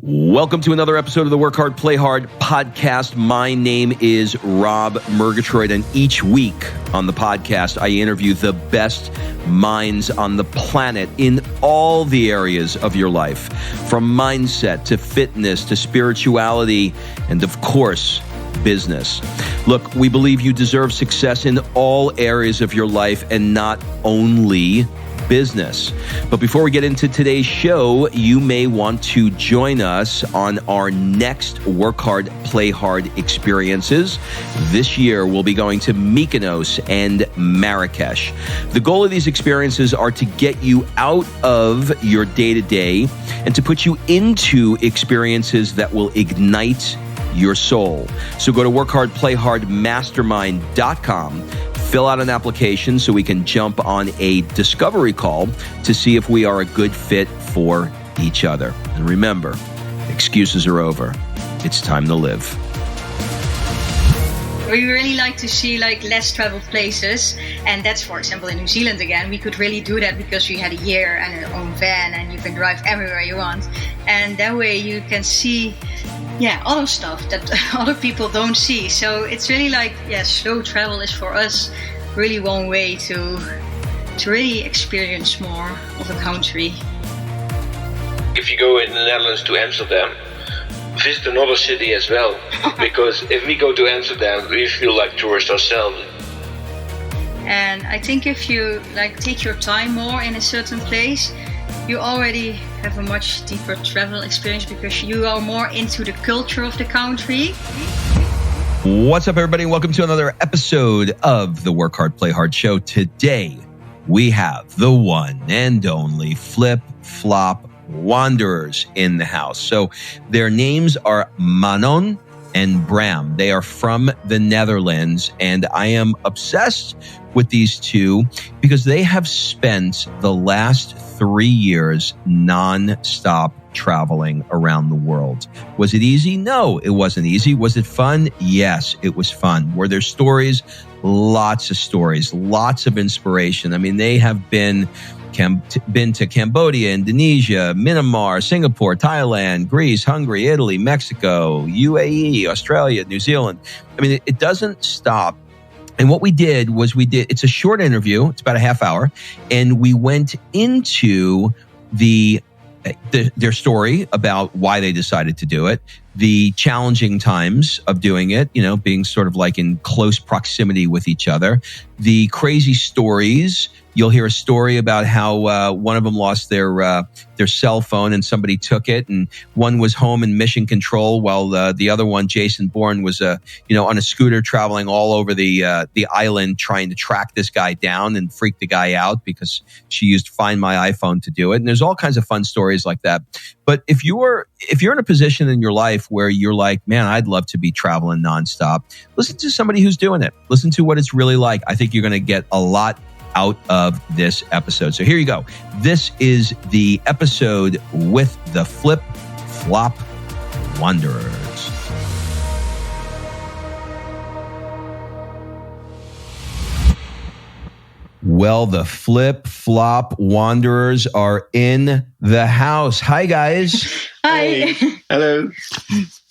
Welcome to another episode of the Work Hard, Play Hard podcast. My name is Rob Murgatroyd, and each week on the podcast, I interview the best minds on the planet in all the areas of your life, from mindset to fitness to spirituality and, of course, business. Look, we believe you deserve success in all areas of your life and not only business. But before we get into today's show, you may want to join us on our next Work Hard, Play Hard experiences. This year, we'll be going to Mykonos and Marrakesh. The goal of these experiences are to get you out of your day-to-day and to put you into experiences that will ignite your soul. So go to workhardplayhardmastermind.com, fill out an application so we can jump on a discovery call to see if we are a good fit for each other. And remember, excuses are over. It's time to live. We really like to see less traveled places, and that's, for example, in New Zealand again. We could really do that because we had a year and an own van, and you can drive everywhere you want. And that way you can see other stuff that other people don't see. So it's really slow travel is for us really one way to really experience more of a country. If you go in the Netherlands to Amsterdam, visit another city as well, because if we go to Amsterdam, we feel like tourists ourselves. And I think if you take your time more in a certain place, you already have a much deeper travel experience because you are more into the culture of the country. What's up, everybody? Welcome to another episode of the Work Hard, Play Hard show. Today, we have the one and only Flip Flop Wanderers in the house. So their names are Manon and Bram. They are from the Netherlands, and I am obsessed with these two because they have spent the last 3 years non-stop traveling around the world. Was it easy? No, it wasn't easy. Was it fun? Yes, it was fun. Were there stories? Lots of stories, lots of inspiration. I mean, they have been to Cambodia, Indonesia, Myanmar, Singapore, Thailand, Greece, Hungary, Italy, Mexico, UAE, Australia, New Zealand. I mean, it doesn't stop. And what we did was it's a short interview. It's about a half hour. And we went into their story about why they decided to do it, the challenging times of doing it, being sort of like in close proximity with each other, the crazy stories. You'll hear a story about how one of them lost their cell phone and somebody took it, and one was home in mission control while the other one, Jason Bourne, was on a scooter traveling all over the island trying to track this guy down and freak the guy out because she used Find My iPhone to do it. And there's all kinds of fun stories like that. But if you're in a position in your life where you're like, man, I'd love to be traveling nonstop, listen to somebody who's doing it. Listen to what it's really like. I think you're going to get a lot out of this episode. So here you go. This is the episode with the Flip Flop Wanderers. Well, the Flip Flop Wanderers are in the house. Hi, guys. Hi. Hey. Hello.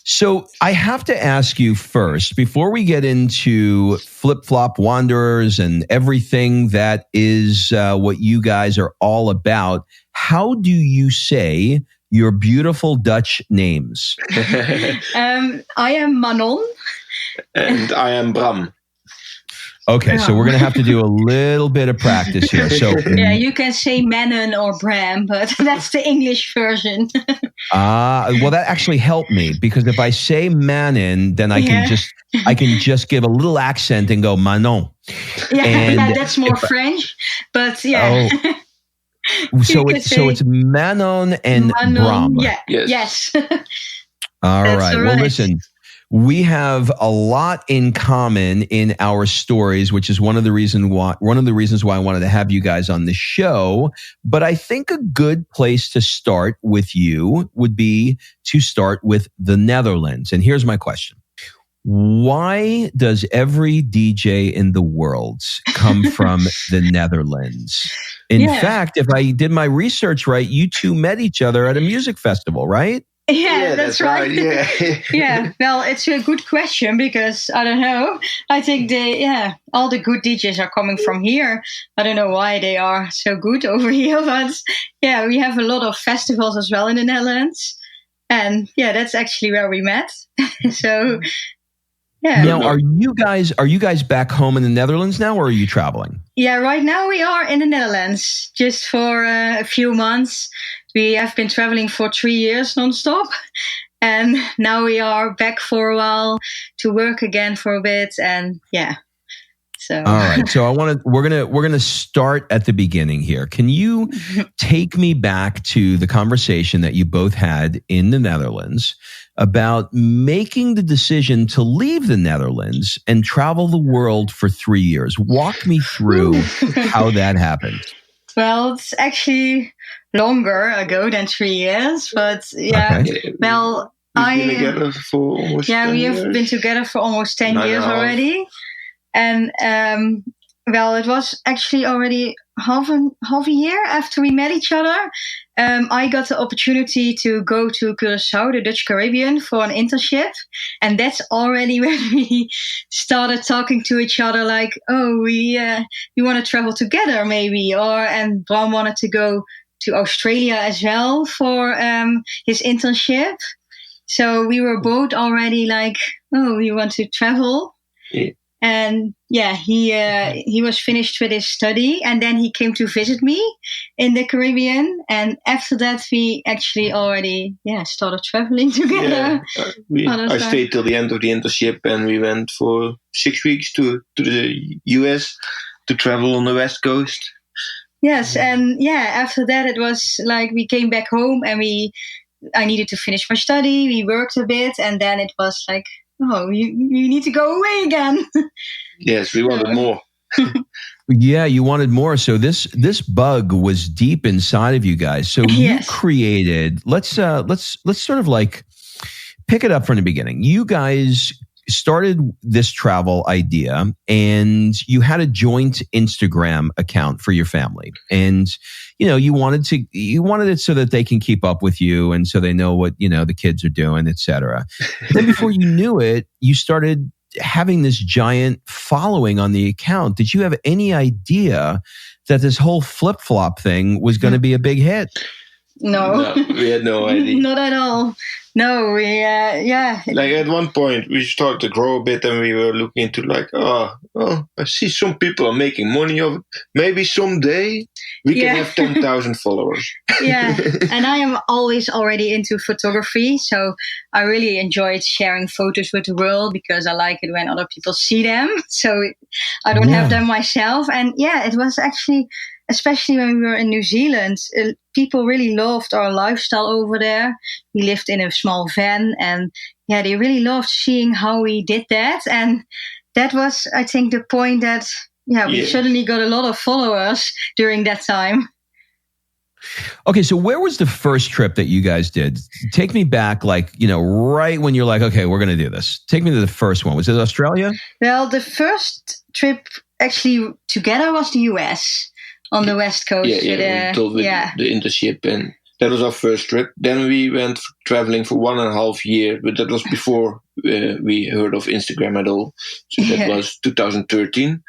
So I have to ask you first, before we get into Flip Flop Wanderers and everything that is what you guys are all about, how do you say your beautiful Dutch names? I am Manon. And I am Bram. Okay, so we're going to have to do a little bit of practice here. So yeah, you can say Manon or Bram, but that's the English version. Well, that actually helped me because if I say Manon, then I can just give a little accent and go Manon. Yeah, that's more French, but yeah. Oh. So it's Manon and Bram. Yeah. Yes. All right. Well, listen. We have a lot in common in our stories, which is one of the reasons why I wanted to have you guys on the show. But I think a good place to start with you would be to start with the Netherlands. And here's my question. Why does every DJ in the world come from the Netherlands? In fact, if I did my research right, you two met each other at a music festival, right? Yeah, that's right. Yeah. Yeah, well, it's a good question because I don't know. I think all the good DJs are coming from here. I don't know why they are so good over here, but yeah, we have a lot of festivals as well in the Netherlands, and yeah, that's actually where we met. So yeah. Now, are you guys back home in the Netherlands now, or are you traveling? Yeah, right now we are in the Netherlands just for a few months. We have been traveling for 3 years nonstop, and now we are back for a while to work again for a bit. And yeah, so all right. So we're gonna start at the beginning here. Can you take me back to the conversation that you both had in the Netherlands about making the decision to leave the Netherlands and travel the world for 3 years? Walk me through how that happened. Well, it's actually longer ago than 3 years, but yeah. Okay. Well, We've been together for almost 10 we have years. been together for almost 10 years 9.5. already, and well, it was actually already half a year after we met each other. I got the opportunity to go to Curaçao, the Dutch Caribbean, for an internship. And that's already when we started talking to each other like, oh, we want to travel together maybe. And Bram wanted to go to Australia as well for his internship. So we were both already like, oh, we want to travel. Yeah. And yeah, he was finished with his study, and then he came to visit me in the Caribbean. And after that, we actually already started traveling together. Yeah. I stayed till the end of the internship, and we went for 6 weeks to the US to travel on the West Coast. Yes, and yeah, after that, it was like we came back home, and I needed to finish my study. We worked a bit, and then it was like, oh, you need to go away again. Yes, we wanted more. Yeah, you wanted more. So this bug was deep inside of you guys. So you created. Let's sort of like pick it up from the beginning. You guys started this travel idea, and you had a joint Instagram account for your family, and you wanted it so that they can keep up with you, and so they know what the kids are doing, etc. Then before you knew it, you started having this giant following on the account. Did you have any idea that this whole flip-flop thing was going to be a big hit? No, we had no idea. Not at all. No, we Like at one point we started to grow a bit, and we were looking into like, I see some people are making money of it. Maybe someday we can have 10,000 followers. Yeah, and I am always already into photography, so I really enjoyed sharing photos with the world because I like it when other people see them. So I don't have them myself, and it was actually. Especially when we were in New Zealand, people really loved our lifestyle over there. We lived in a small van, and they really loved seeing how we did that. And that was, I think, the point that we suddenly got a lot of followers during that time. Okay, so where was the first trip that you guys did? Take me back, like, right when you're like, okay, we're going to do this. Take me to the first one. Was it Australia? Well, the first trip actually together was the US. On the West Coast. The internship, and that was our first trip. Then we went traveling for 1.5 years, but that was before we heard of Instagram at all. So that was 2013.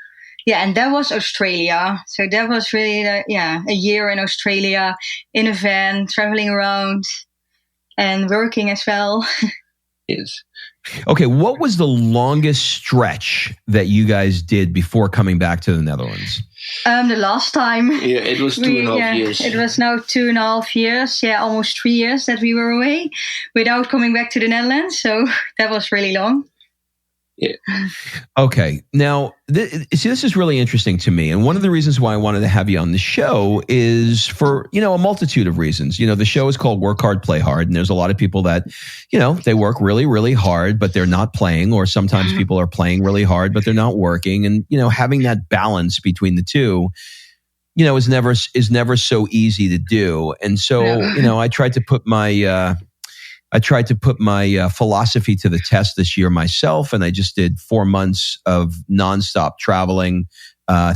Yeah, and that was Australia. So that was really, a year in Australia, in a van, traveling around and working as well. Yes. Okay, what was the longest stretch that you guys did before coming back to the Netherlands? The last time. Yeah, it was 2.5 years. It was now 2.5 years. Yeah, almost 3 years that we were away without coming back to the Netherlands. So that was really long. Yeah. Okay. Now, this is really interesting to me. And one of the reasons why I wanted to have you on the show is for, a multitude of reasons. The show is called Work Hard, Play Hard. And there's a lot of people that, they work really, really hard, but they're not playing. Or sometimes people are playing really hard, but they're not working. And, having that balance between the two, is never so easy to do. And so, I tried to put my philosophy to the test this year myself, and I just did 4 months of nonstop traveling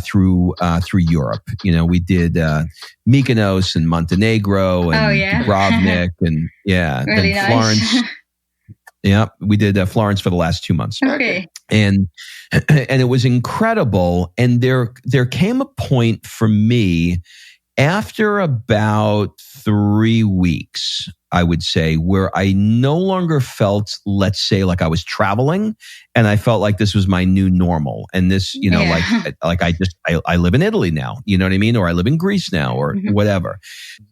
through Europe. We did Mykonos and Montenegro and Dubrovnik and really and Florence. Nice. Yeah, we did Florence for the last 2 months. Okay. And it was incredible. And there came a point for me after about 3 weeks, I would say, where I no longer felt, let's say, like I was traveling, and I felt like this was my new normal. And this, like I live in Italy now, you know what I mean? Or I live in Greece now, or whatever.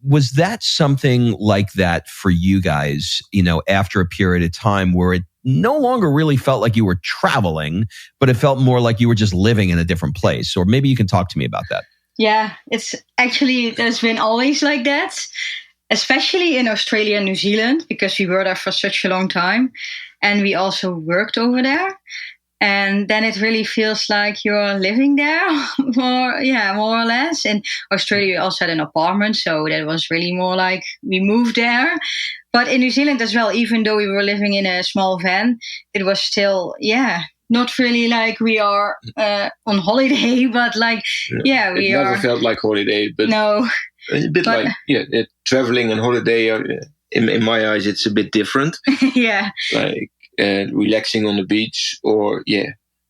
Was that something like that for you guys, after a period of time where it no longer really felt like you were traveling, but it felt more like you were just living in a different place? Or maybe you can talk to me about that. Yeah, there's been always like that, especially in Australia and New Zealand, because we were there for such a long time and we also worked over there. And then it really feels like you're living there more or less. In Australia, we also had an apartment, so that was really more like we moved there. But in New Zealand as well, even though we were living in a small van, it was still, not really like we are on holiday, but like, we are. It never felt like holiday, but no. A bit like traveling and holiday are, in my eyes, it's a bit different. Yeah. Like relaxing on the beach, or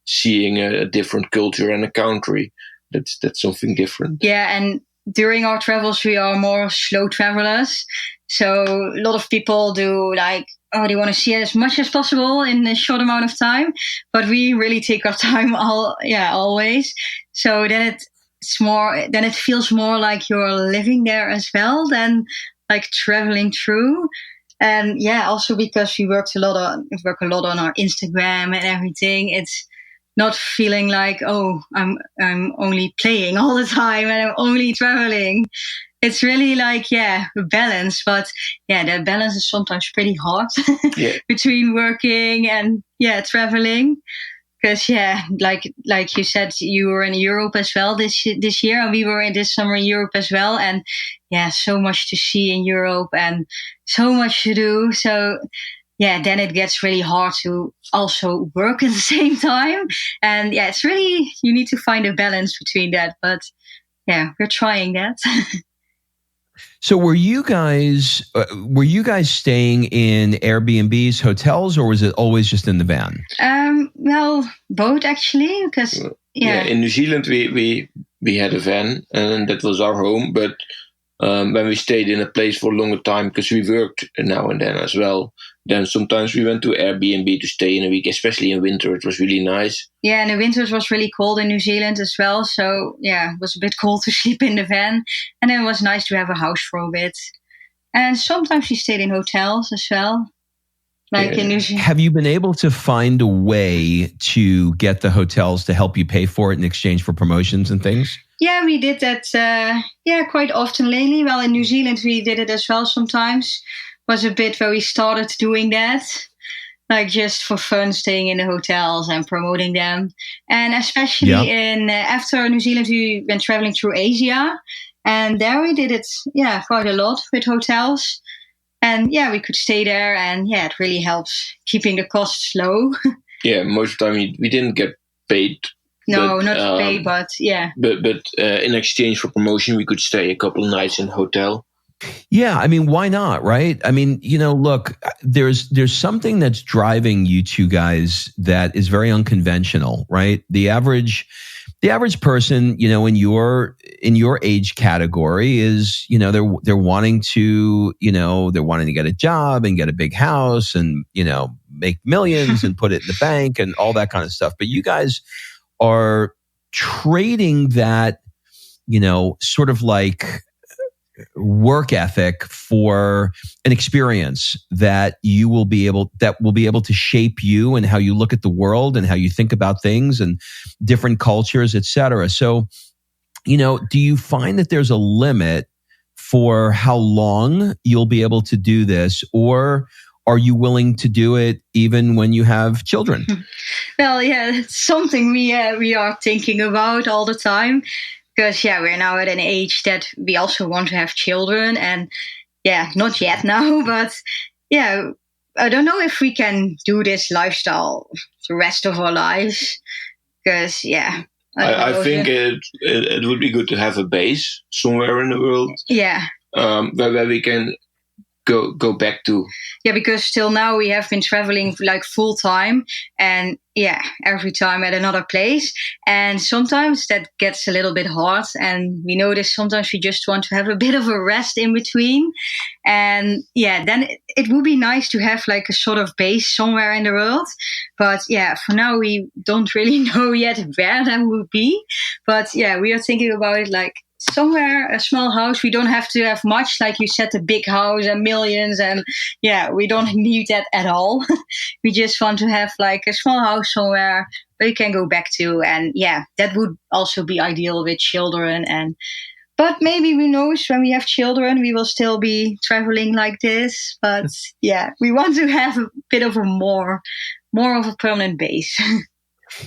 seeing a different culture and a country. That's something different. Yeah, and during our travels, we are more slow travelers. So a lot of people do like, they want to see as much as possible in a short amount of time. But we really take our time always. So then it feels more like you're living there as well than like traveling through. And also because we work a lot on our Instagram and everything, it's not feeling like, I'm only playing all the time and I'm only traveling. It's really like, a balance. But that balance is sometimes pretty hard between working and traveling. Because like you said, you were in Europe as well this year, and we were in this summer in Europe as well. And so much to see in Europe and so much to do. So then it gets really hard to also work at the same time. And it's really, you need to find a balance between that. But we're trying that. So were you guys staying in Airbnbs, hotels, or was it always just in the van? Well, both actually, because in New Zealand we had a van and that was our home. But when we stayed in a place for a longer time, because we worked now and then as well, then sometimes we went to Airbnb to stay in a week, especially in winter. It was really nice. Yeah, and the winters was really cold in New Zealand as well. So it was a bit cold to sleep in the van. And then it was nice to have a house for a bit. And sometimes we stayed in hotels as well. In New Zealand. Have you been able to find a way to get the hotels to help you pay for it in exchange for promotions and things? Yeah, we did that quite often lately. Well, in New Zealand, we did it as well sometimes. Was a bit where we started doing that, like just for fun, staying in the hotels and promoting them. And especially after New Zealand, we went traveling through Asia. And there we did it, quite a lot with hotels. And we could stay there, and it really helps keeping the costs low. Most of the time we didn't get paid. No, not paid, but But in exchange for promotion, we could stay a couple of nights in a hotel. Yeah, I mean, why not, right? I mean, look, there's something that's driving you two guys that is very unconventional, right? The average person, in your age category is, they're wanting to get a job and get a big house and, make millions and put it in the bank and all that kind of stuff. But you guys are trading that, sort of like work ethic for an experience that will be able to shape you and how you look at the world and how you think about things and different cultures, etc. So, do you find that there's a limit for how long you'll be able to do this, or are you willing to do it even when you have children? Well, it's something we are thinking about all the time. Because, we're now at an age that we also want to have children. And, not yet now. But, I don't know if we can do this lifestyle the rest of our lives. Because, I think it would be good to have a base somewhere in the world. Yeah. Where we can go back to. Yeah, because till now we have been traveling like full time, and every time at another place. And sometimes that gets a little bit hard, and we notice sometimes we just want to have a bit of a rest in between. And then it would be nice to have like a sort of base somewhere in the world. But for now we don't really know yet where that would be. But we are thinking about it like somewhere, a small house. We don't have to have much, like you said, a big house and millions, and we don't need that at all. We just want to have like a small house somewhere where you can go back to, and that would also be ideal with children. But maybe who knows, when we have children we will still be traveling like this. But we want to have a bit of a more of a permanent base.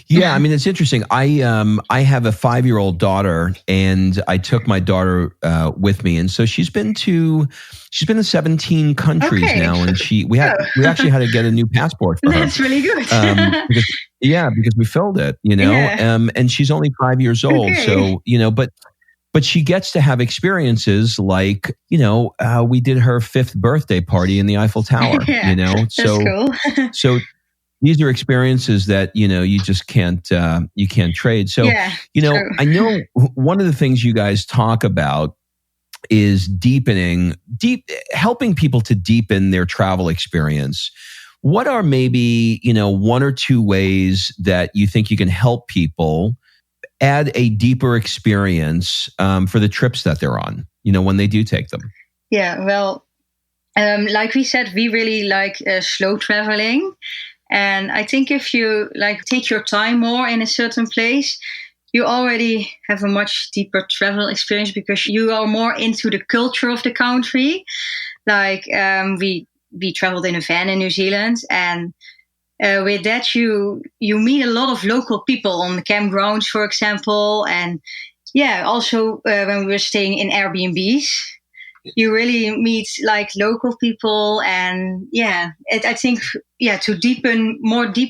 Yeah, I mean, it's interesting. I have a 5-year-old daughter, and I took my daughter with me, and so she's been to 17 countries now, and we actually had to get a new passport for her. That's really good. Because we filled it, and she's only 5 years old, so but she gets to have experiences like we did her 5th birthday party in the Eiffel Tower, so cool. So. These are experiences that, you just can't trade. So, true. I know one of the things you guys talk about is helping people to deepen their travel experience. What are maybe, 1 or 2 ways that you think you can help people add a deeper experience for the trips that they're on, when they do take them? Yeah, well, like we said, we really like slow traveling. And I think if you like take your time more in a certain place, you already have a much deeper travel experience because you are more into the culture of the country. Like we traveled in a van in New Zealand, and with that you meet a lot of local people on the campgrounds, for example, and also when we were staying in Airbnbs. You really meet like local people, and I think to deepen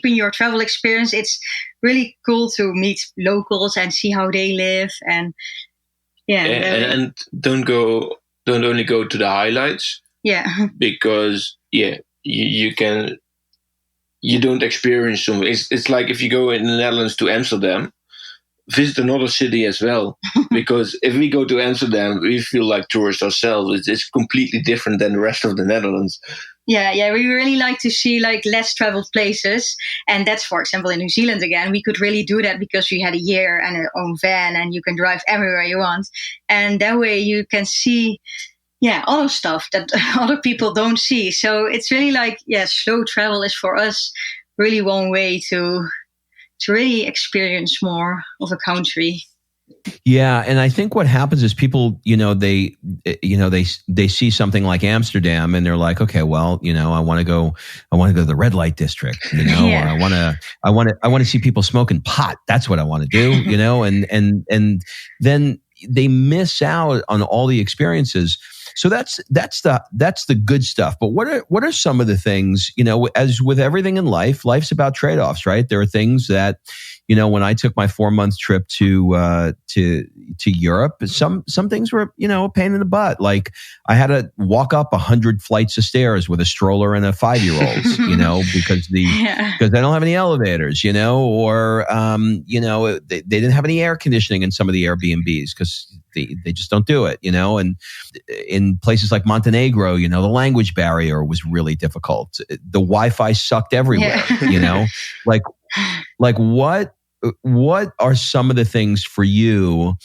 your travel experience, it's really cool to meet locals and see how they live, and and don't only go to the highlights, because you don't experience something. It's like if you go in the Netherlands to Amsterdam, visit another city as well, because if we go to Amsterdam, we feel like tourists ourselves. It's completely different than the rest of the Netherlands. Yeah, we really like to see like less traveled places, and that's, for example, in New Zealand again. We could really do that because we had a year and our own van, and you can drive everywhere you want, and that way you can see other stuff that other people don't see. So it's really like slow travel is for us really one way to really experience more of a country. Yeah, and I think what happens is people, they see something like Amsterdam, and they're like, okay, well, I want to go to the red light district, or I want to see people smoking pot. That's what I want to do, and then they miss out on all the experiences. So that's the good stuff. But what are some of the things, as with everything in life, life's about trade-offs, right? There are things that, when I took my 4-month trip to Europe, some things were, a pain in the butt. Like I had to walk up 100 flights of stairs with a stroller and a 5-year-old, because they don't have any elevators, or they didn't have any air conditioning in some of the Airbnbs because they just don't do it, and in places like Montenegro, the language barrier was really difficult. The Wi-Fi sucked everywhere, like what are some of the things for you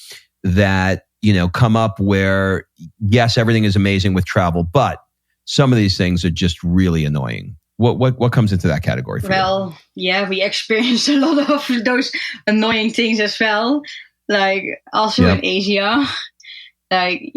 that, come up where, yes, everything is amazing with travel, but some of these things are just really annoying? What comes into that category for you? Well, we experienced a lot of those annoying things as well. Like also in Asia, like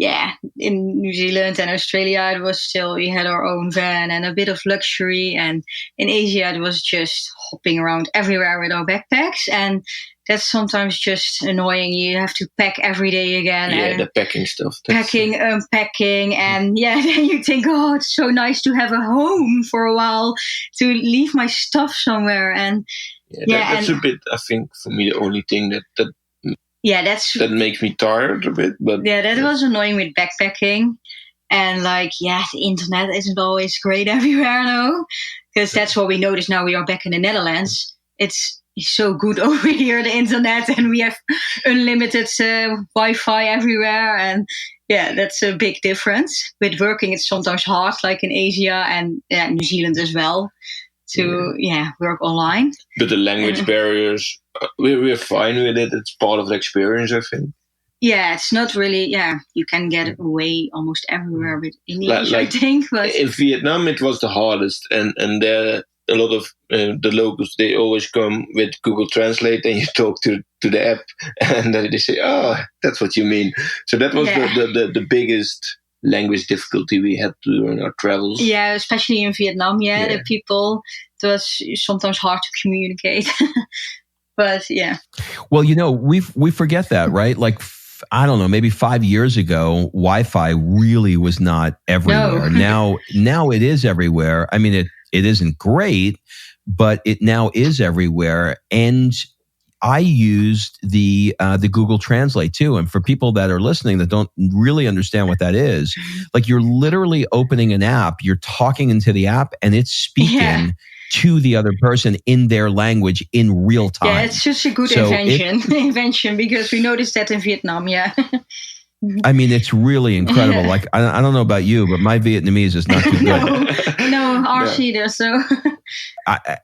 in New Zealand and Australia, it was still, we had our own van and a bit of luxury, and in Asia it was just hopping around everywhere with our backpacks, and that's sometimes just annoying. You have to pack every day again. And the packing stuff. Unpacking, and then you think, oh, it's so nice to have a home for a while, to leave my stuff somewhere, and that's a bit, I think, for me, the only thing that that makes me tired a bit. But that was annoying with backpacking. And the internet isn't always great everywhere, no, because that's what we notice now. We are back in the Netherlands. It's so good over here, the internet, and we have unlimited Wi-Fi everywhere. And that's a big difference. With working, it's sometimes hard, like in Asia and New Zealand as well, to work online. But the language barriers, we're fine with it. It's part of the experience, I think. Yeah, it's not really. Yeah, you can get away almost everywhere with English, I think. But in Vietnam, it was the hardest, and there a lot of the locals, they always come with Google Translate, and you talk to the app, and then they say, "Oh, that's what you mean." So that was the biggest language difficulty we had during our travels. Yeah, especially in Vietnam. The people, it was sometimes hard to communicate. But well, we forget that, right? Like, I don't know, maybe 5 years ago, Wi-Fi really was not everywhere. No. Now it is everywhere. I mean, it isn't great, but it now is everywhere. And I used the Google Translate too. And for people that are listening that don't really understand what that is, like you're literally opening an app, you're talking into the app, and it's speaking to the other person in their language in real time. Yeah, it's just a good invention because we noticed that in Vietnam. Yeah. I mean, it's really incredible. Like, I don't know about you, but my Vietnamese is not too good. No, ours either. So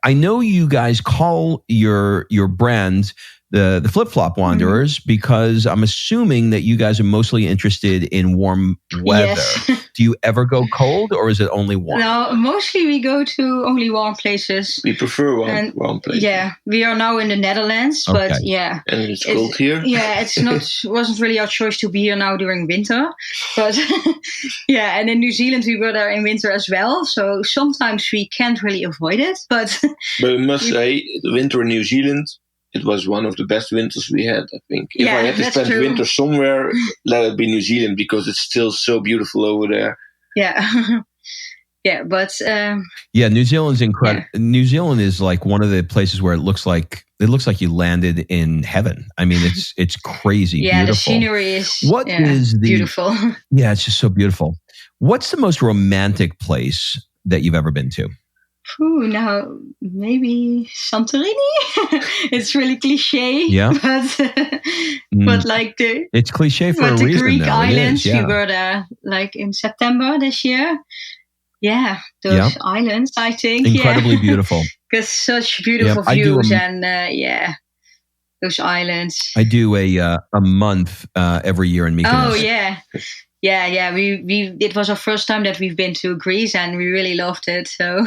I know you guys call your brand the Flip-Flop Wanderers because I'm assuming that you guys are mostly interested in warm weather. Yes. Do you ever go cold, or is it only warm? No, mostly we go to only warm places. We prefer warm places. Yeah, we are now in the Netherlands, but and it's cold here. Yeah, wasn't really our choice to be here now during winter, but and in New Zealand we were there in winter as well. So sometimes we can't really avoid it, but I must say, the winter in New Zealand, it was one of the best winters we had, I think. If I had to spend winter somewhere, let it be New Zealand, because it's still so beautiful over there. Yeah. But New Zealand's incredible. Yeah. New Zealand is like one of the places where it looks like you landed in heaven. I mean, it's crazy beautiful. The scenery is beautiful. Yeah, it's just so beautiful. What's the most romantic place that you've ever been to? Now maybe Santorini. It's really cliche. Yeah. But like it's cliche for a reason. The Greek islands, we were there like in September this year. Yeah, those islands, I think. Incredibly beautiful. Because such beautiful views and those islands. I do a month every year in Mykonos. Oh yeah. Yeah. We it was our first time that we've been to Greece, and we really loved it. So.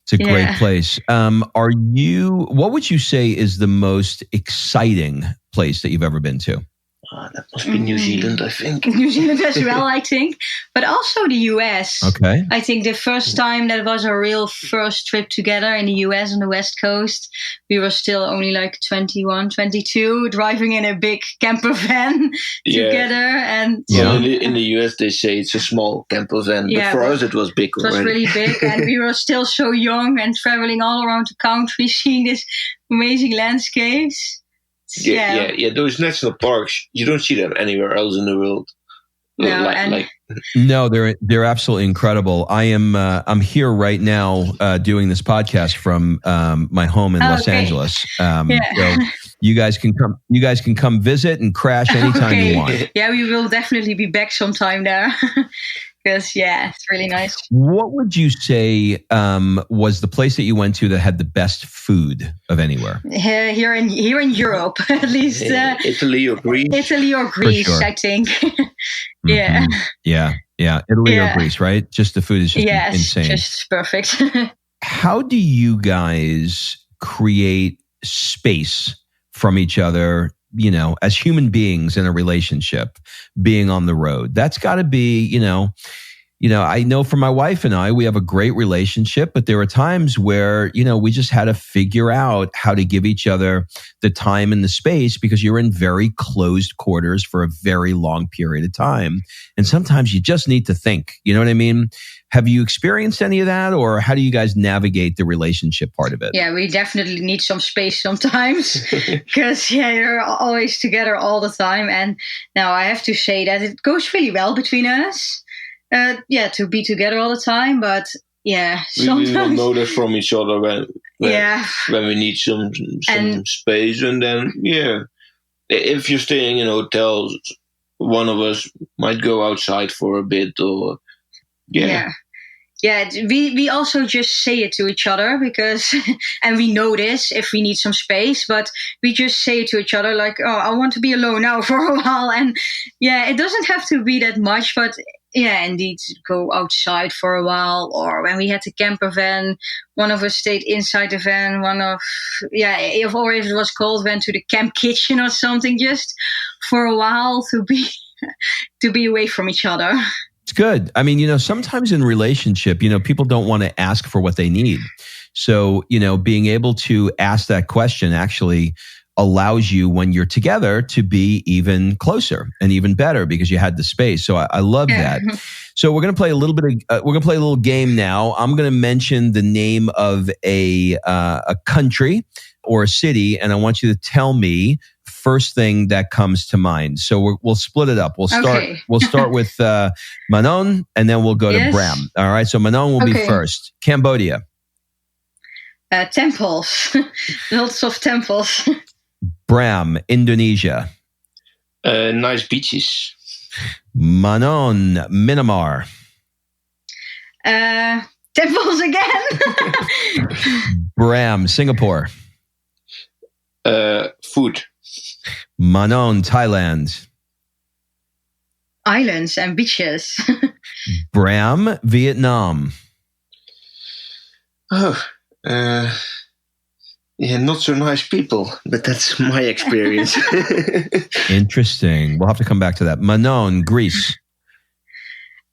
It's a great place. What would you say is the most exciting place that you've ever been to? That must be New Zealand, I think. New Zealand as well, I think. But also the US. Okay. I think the first time that was a real first trip together in the US on the West Coast, we were still only like 21, 22, driving in a big camper van together. And in the US, they say it's a small camper van. But for us, it was big already. It was really big. And we were still so young and traveling all around the country, seeing these amazing landscapes. Yeah. Those national parks, you don't see them anywhere else in the world. No, they're absolutely incredible. I'm here right now doing this podcast from my home in Los Angeles. So you guys can come visit and crash anytime you want. Yeah, we will definitely be back sometime there. Because it's really nice. What would you say was the place that you went to that had the best food of anywhere? Here in Europe, at least. Italy or Greece. Sure. I think. Yeah. Italy or Greece, right? Just the food is just insane. Just perfect. How do you guys create space from each other? As human beings in a relationship, being on the road, that's got to be, I know for my wife and I, we have a great relationship, but there are times where, we just had to figure out how to give each other the time and the space because you're in very closed quarters for a very long period of time. And sometimes you just need to think, you know what I mean? Have you experienced any of that, or how do you guys navigate the relationship part of it? Yeah, we definitely need some space sometimes because you're always together all the time. And now I have to say that it goes really well between us. To be together all the time, but sometimes we will notice from each other when we need some space, and then if you're staying in hotels, one of us might go outside for a bit, or we also just say it to each other because, and we notice if we need some space, but we just say it to each other like, oh, I want to be alone now for a while, and it doesn't have to be that much, but. Yeah, indeed, go outside for a while. Or when we had the camper van, one of us stayed inside the van. Or if it was cold, went to the camp kitchen or something, just for a while to be away from each other. It's good. I mean, sometimes in relationship, people don't want to ask for what they need. So, being able to ask that question actually allows you, when you're together, to be even closer and even better because you had the space. So I love that. So we're going to play a little bit of, we're going to play a little game now. I'm going to mention the name of a country or a city, and I want you to tell me first thing that comes to mind. So we'll split it up. We'll start with Manon, and then we'll go to Bram. All right. So Manon will be first. Cambodia. Temples. Lots of temples. Bram, Indonesia. Nice beaches. Manon, Myanmar. Temples again. Bram, Singapore. Food. Manon, Thailand. Islands and beaches. Bram, Vietnam. Not so nice people, but that's my experience. Interesting. We'll have to come back to that. Manon, Greece.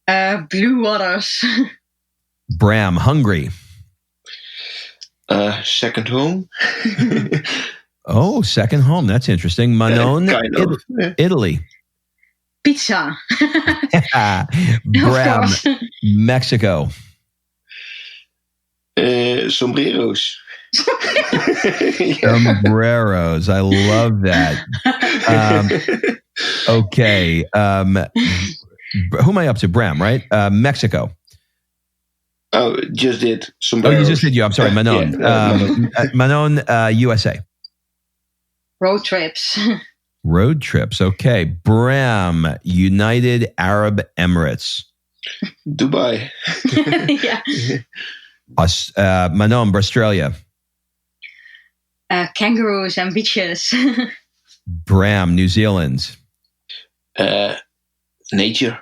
Blue waters. Bram, Hungary. Second home. Oh, second home. That's interesting. Manon, Italy. Pizza. Bram, Mexico. Sombreros. Sombreros. I love that. Okay. Who am I up to? Bram, right? Mexico. Oh, just did. Sombreros. Oh, you just did you. I'm sorry, Manon. Manon, USA. Road trips. Road trips. Okay. Bram, United Arab Emirates. Dubai. Manon, Australia. Kangaroos and beaches. Bram, New Zealand. Nature.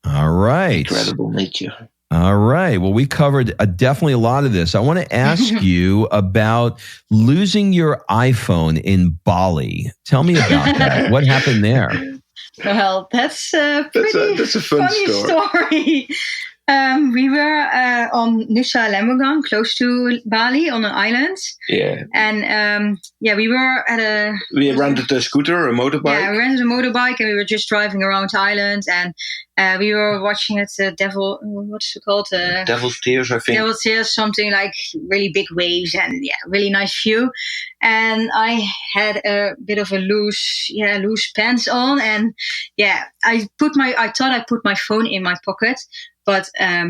All right. Incredible nature. All right. Well, we covered definitely a lot of this. I want to ask you about losing your iPhone in Bali. Tell me about that. What happened there? Well, that's a fun story. We were on Nusa Lembongan, close to Bali, on an island. Yeah. And we were at we rented a scooter, a motorbike. Yeah, we rented a motorbike, and we were just driving around the island, and we were watching it. What's it called? Devil's Tears, I think. Devil's Tears, something like really big waves and really nice view. And I had a bit of a loose pants on, and I thought I put my phone in my pocket. But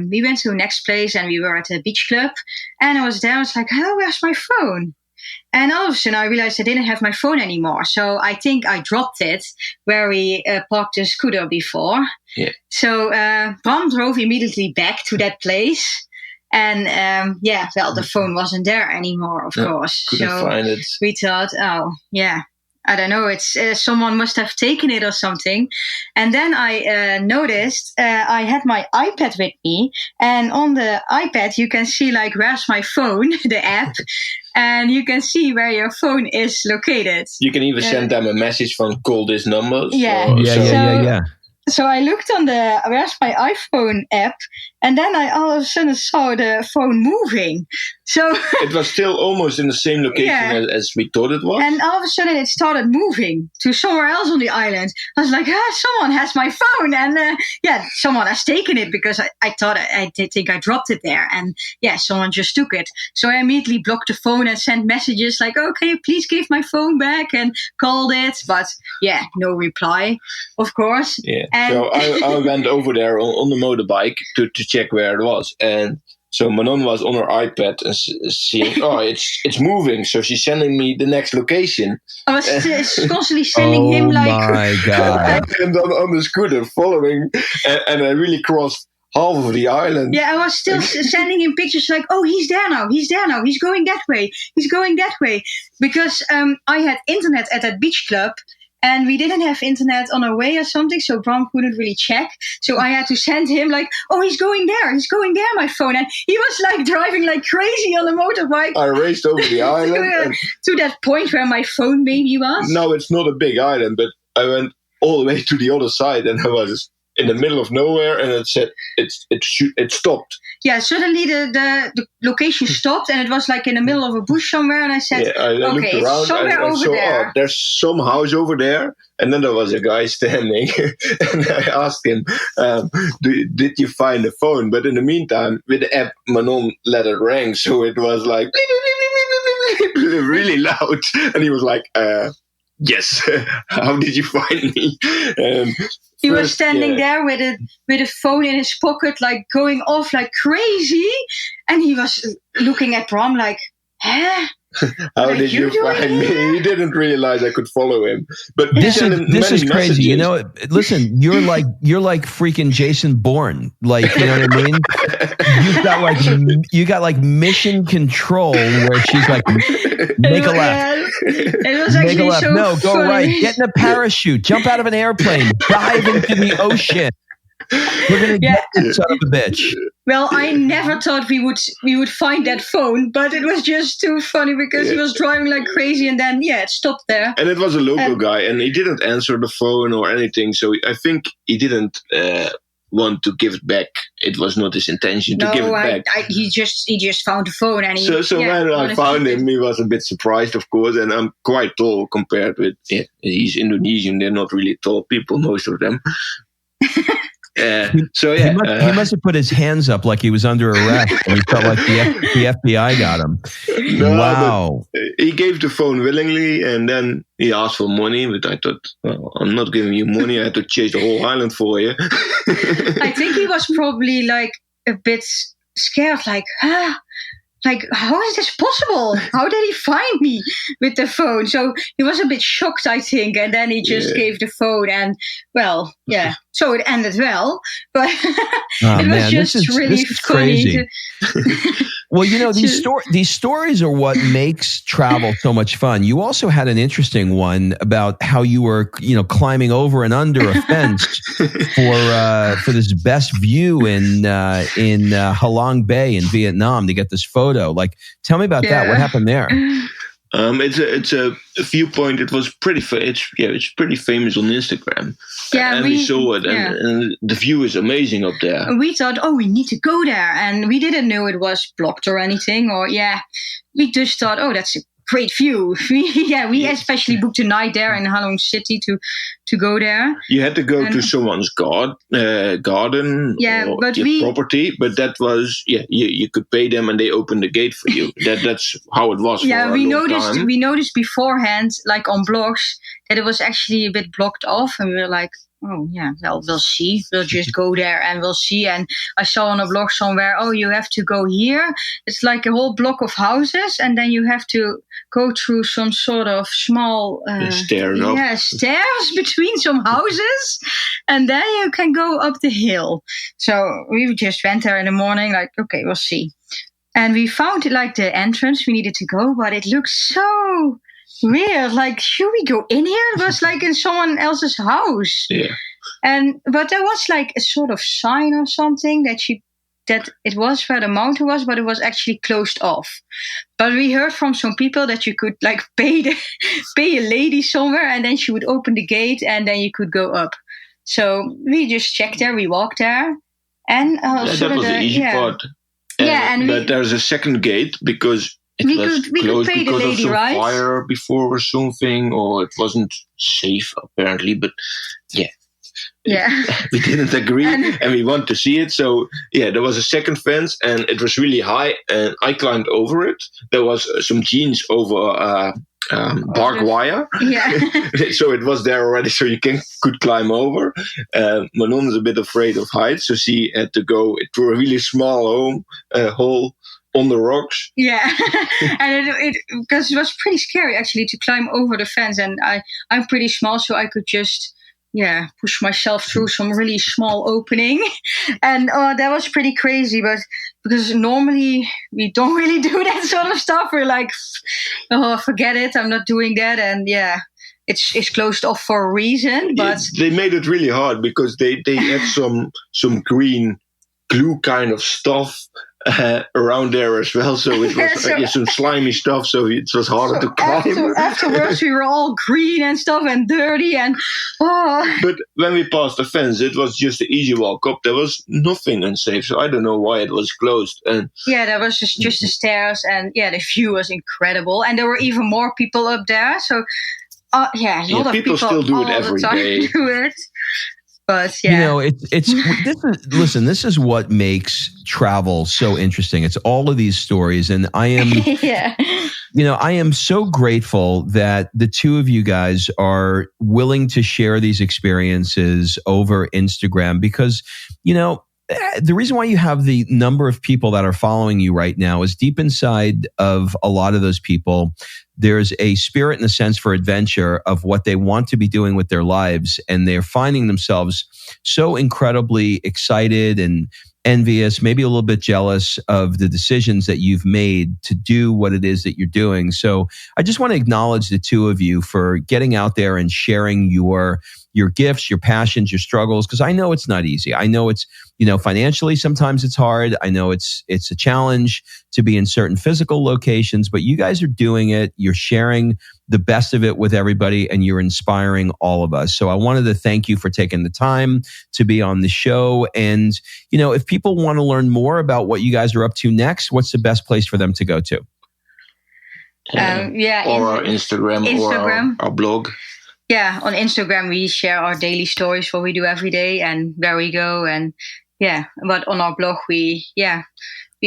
we went to the next place, and we were at a beach club, and I was there. I was like, "Oh, where's my phone?" And all of a sudden, I realized I didn't have my phone anymore. So I think I dropped it where we parked the scooter before. Yeah. So Bram drove immediately back to that place, and the phone wasn't there anymore. Of course, couldn't find it. We thought, I don't know, it's someone must have taken it or something. And then I noticed I had my iPad with me, and on the iPad you can see like where's my phone, the app, and you can see where your phone is located. You can even send them a message from call this number. Yeah. So I looked on where's my iPhone app, and then I all of a sudden saw the phone moving. So it was still almost in the same location as we thought it was. And all of a sudden it started moving to somewhere else on the island. I was like, someone has my phone. And someone has taken it, because I thought I did think I dropped it there. And someone just took it. So I immediately blocked the phone and sent messages like, okay, please give my phone back, and called it. But no reply, of course. Yeah. And so I went over there on the motorbike to check where it was. And so Manon was on her iPad and seeing, it's moving. So she's sending me the next location. I was constantly sending him like... Oh my God. And on the scooter following. And I really crossed half of the island. Yeah, I was still sending him pictures like, he's there now. He's going that way. Because I had internet at that beach club. And we didn't have internet on our way or something, so Bram couldn't really check. So I had to send him like, he's going there, my phone. And he was like driving like crazy on a motorbike. I raced over the island. To that point where my phone maybe was. No, it's not a big island, but I went all the way to the other side, and I was in the middle of nowhere, and it said it stopped. Yeah, suddenly the location stopped, and it was like in the middle of a bush somewhere. And I said, I looked around, somewhere over there. There's some house over there. And then there was a guy standing, and I asked him, did you find the phone? But in the meantime, with the app, Manon let it ring, so it was like really loud. And he was like, yes, how did you find me? He was standing there with a phone in his pocket, like going off like crazy. And he was looking at Bram like, how did you find me? He didn't realize I could follow him. But this is crazy. You know, listen, you're like freaking Jason Bourne. Like, you know what I mean? You got like mission control, where she's like, make a left. It was actually make a left. so No, go funny. right. Get in a parachute. Jump out of an airplane. Dive into the ocean. We're gonna get this son of a bitch. Well, I never thought we would find that phone, but it was just too funny because he was driving like crazy, and then it stopped there. And it was a local guy, and he didn't answer the phone or anything, so I think he didn't want to give it back. It was not his intention to give it back. He just found the phone, and so when I found him, he was a bit surprised, of course, and I'm quite tall compared with he's Indonesian. They're not really tall people, most of them. He must have put his hands up like he was under arrest, and he felt like the FBI got him. No, wow! He gave the phone willingly, and then he asked for money. But I thought, well, I'm not giving you money. I had to chase the whole island for you. I think he was probably like a bit scared, like, like, how is this possible? How did he find me with the phone? So he was a bit shocked, I think. And then he just gave the phone, and so it ended well. But it was just really funny. Well, you know, these stories are what makes travel so much fun. You also had an interesting one about how you were, climbing over and under a fence for this best view in Halong Bay in Vietnam to get this photo. Like, tell me about that. What happened there? It's a viewpoint. It was pretty. It's pretty famous on Instagram. Yeah, and we saw it, and the view is amazing up there. And we thought, we need to go there, and we didn't know it was blocked or anything. Or we just thought, that's a great view. We especially booked a night there in Halong City to go there. You had to go to someone's garden or property, but that was you could pay them and they opened the gate for you. That's how it was. Yeah, for we a long noticed. time. We noticed beforehand, like on blogs, that it was actually a bit blocked off, and we were like, we'll see. We'll just go there and we'll see. And I saw on a blog somewhere, you have to go here. It's like a whole block of houses, and then you have to go through some sort of small stairs between some houses, and then you can go up the hill. So we just went there in the morning, like, okay, we'll see. And we found like the entrance we needed to go, but it looked so weird. Like, should we go in here? It was like in someone else's house. Yeah. But there was like a sort of sign or something that it was where the mountain was, but it was actually closed off. But we heard from some people that you could like pay a lady somewhere, and then she would open the gate, and then you could go up. So we just checked there, we walked there. And that was the easy part. But there's a second gate because it was closed because of some fire before or something, or it wasn't safe apparently. But we didn't agree, and we want to see it. So there was a second fence, and it was really high, and I climbed over it. There was some jeans over barbed wire, so it was there already, so you could climb over. Manon is a bit afraid of heights, so she had to go through a really small hole on the rocks. Yeah, and it because it was pretty scary actually to climb over the fence, and I'm pretty small, so I could just push myself through some really small opening. And that was pretty crazy, but because normally we don't really do that sort of stuff. We're like, forget it, I'm not doing that. And it's closed off for a reason. But they made it really hard because they had some green glue kind of stuff around there as well, so it was some slimy stuff, so it was harder to climb. Afterwards we were all green and stuff and dirty and But when we passed the fence, it was just an easy walk up. There was nothing unsafe, so I don't know why it was closed. And there was just the stairs, and the view was incredible, and there were even more people up there, so a lot of people still do it every day. Do it. But this is what makes travel so interesting. It's all of these stories, and I am, I am so grateful that the two of you guys are willing to share these experiences over Instagram, because, the reason why you have the number of people that are following you right now is deep inside of a lot of those people, there's a spirit and a sense for adventure of what they want to be doing with their lives. And they're finding themselves so incredibly excited and envious, maybe a little bit jealous of the decisions that you've made to do what it is that you're doing. So I just want to acknowledge the two of you for getting out there and sharing your gifts, your passions, your struggles, because I know it's not easy. I know it's, financially, sometimes it's hard. I know it's a challenge to be in certain physical locations, but you guys are doing it. You're sharing the best of it with everybody, and you're inspiring all of us. So I wanted to thank you for taking the time to be on the show. And, if people want to learn more about what you guys are up to next, what's the best place for them to go to? Or our Instagram. Or our blog. Yeah, on Instagram we share our daily stories, what we do every day and where we go, and but on our blog we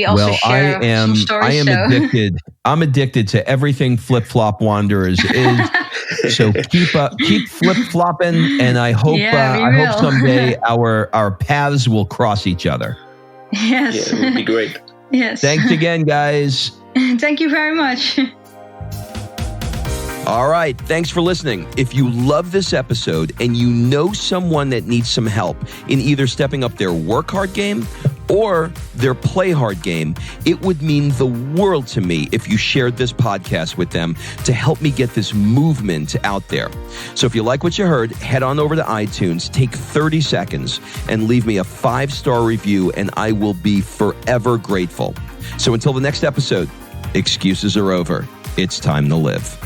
also share some stories. Addicted. I'm addicted to everything Flip Flop Wanderers is. So keep flip flopping, and I hope hope someday our paths will cross each other. Yes, it would be great. Yes. Thanks again, guys. Thank you very much. All right. Thanks for listening. If you love this episode and you know someone that needs some help in either stepping up their work hard game or their play hard game, it would mean the world to me if you shared this podcast with them to help me get this movement out there. So if you like what you heard, head on over to iTunes, take 30 seconds and leave me a 5-star review, and I will be forever grateful. So until the next episode, excuses are over. It's time to live.